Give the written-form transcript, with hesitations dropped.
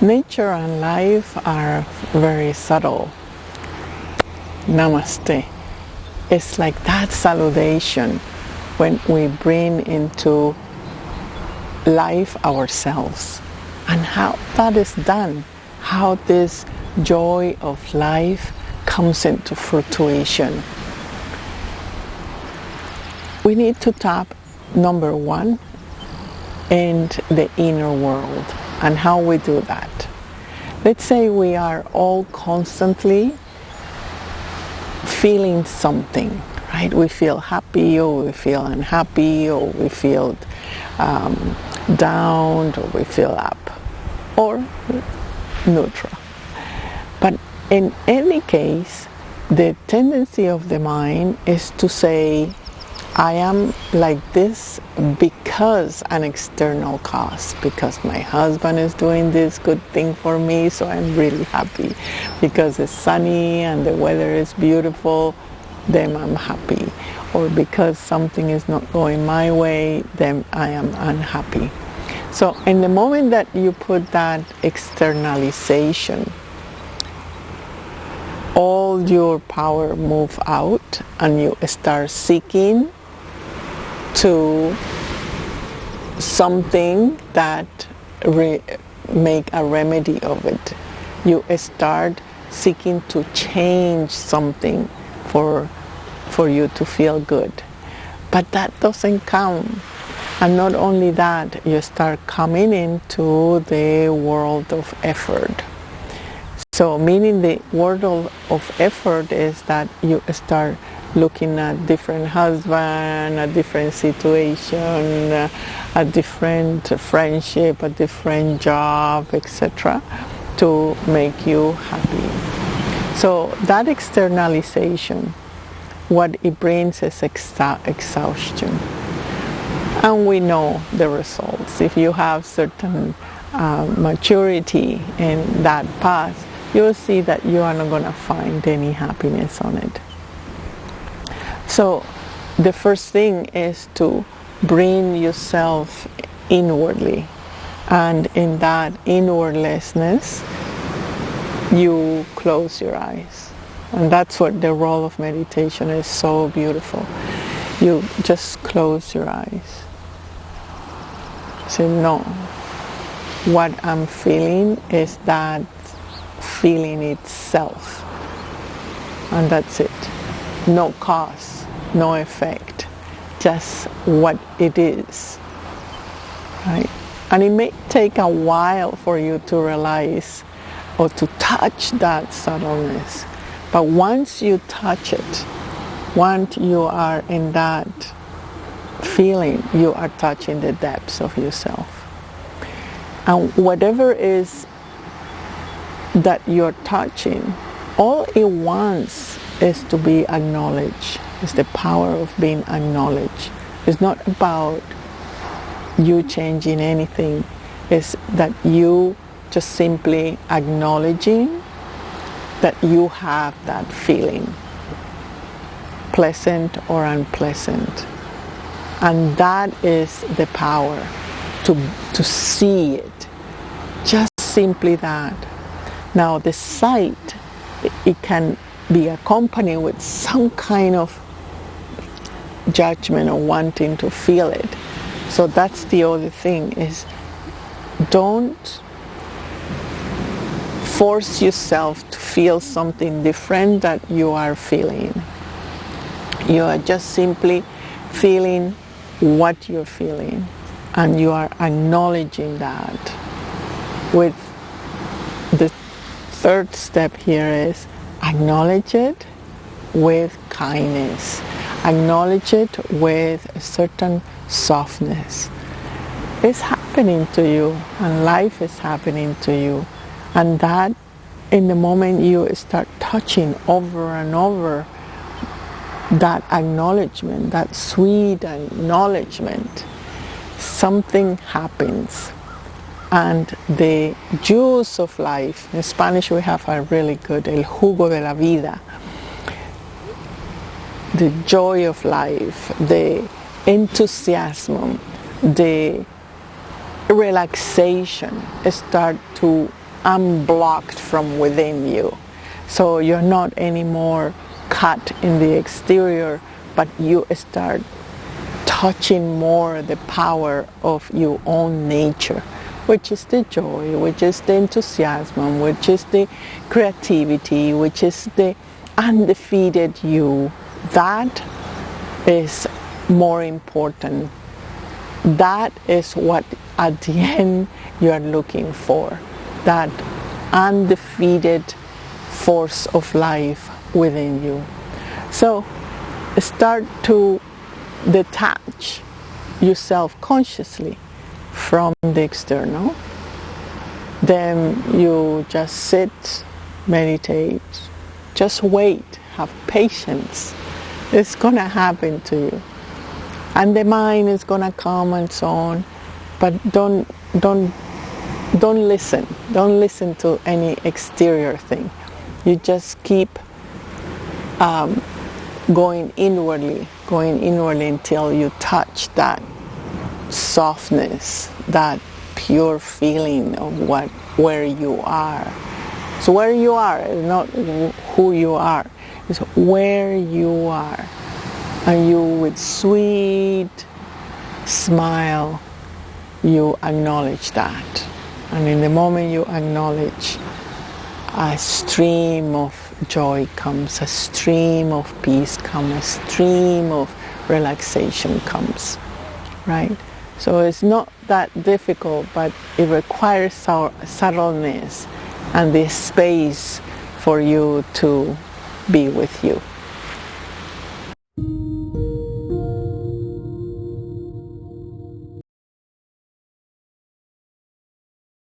Nature and life are very subtle. Namaste. It's like that salutation when we bring into life ourselves, and how that is done, how this joy of life comes into fruition. We need to tap, number one, in the inner world, and how we do that. Let's say we are all constantly feeling something, right? We feel happy, or we feel unhappy, or we feel down, or we feel up, or neutral. But in any case, the tendency of the mind is to say, I am like this because an external cause, because my husband is doing this good thing for me, so I'm really happy. Because it's sunny and the weather is beautiful, then I'm happy. Or because something is not going my way, then I am unhappy. So in the moment that you put that externalization, all your power move out, and you start seeking to something that make a remedy of it. You start seeking to change something for you to feel good. But that doesn't come. And not only that, you start coming into the world of effort. So meaning the world of effort is that you start looking at different husband, a different situation, a different friendship, a different job, etc., to make you happy. So that externalization, what it brings is exhaustion. And we know the results. If you have certain maturity in that path, you'll see that you are not going to find any happiness on it. So the first thing is to bring yourself inwardly, and in that inwardlessness you close your eyes. And that's what the role of meditation is, so beautiful. You just close your eyes. Say, no, what I'm feeling is that feeling itself, and that's it. No cause, no effect, just what it is, right? And it may take a while for you to realize or to touch that subtleness, but once you touch it, once you are in that feeling, you are touching the depths of yourself. And whatever is that you're touching, all it wants is to be acknowledged. It's the power of being acknowledged. It's not about you changing anything. It's that you just simply acknowledging that you have that feeling, pleasant or unpleasant. And that is the power to see it. Just simply that. Now the sight, it can be accompanied with some kind of judgment or wanting to feel it. So that's the other thing, is don't force yourself to feel something different that you are feeling. You are just simply feeling what you're feeling, and you are acknowledging that. With the third step here is acknowledge it with kindness. Acknowledge it with a certain softness. It's happening to you, and life is happening to you. And that, in the moment you start touching over and over that acknowledgement, that sweet acknowledgement, something happens. And the juice of life, in Spanish we have a really good, el jugo de la vida, the joy of life, the enthusiasm, the relaxation start to unblocked from within you. So you're not anymore cut in the exterior, but you start touching more the power of your own nature, which is the joy, which is the enthusiasm, which is the creativity, which is the undefeated you. That is more important. That is what at the end you are looking for, that undefeated force of life within you. So start to detach yourself consciously from the external. Then you just sit, meditate, just wait, have patience. It's gonna happen to you. And the mind is gonna come and so on, but don't listen. Don't listen to any exterior thing. You just keep going inwardly until you touch that softness, that pure feeling of where you are. So where you are is not who you are, it's where you are. And you, with sweet smile, you acknowledge that. And in the moment you acknowledge, a stream of joy comes, a stream of peace comes, a stream of relaxation comes, right? So it's not that difficult, but it requires subtleness and this space for you to be with you.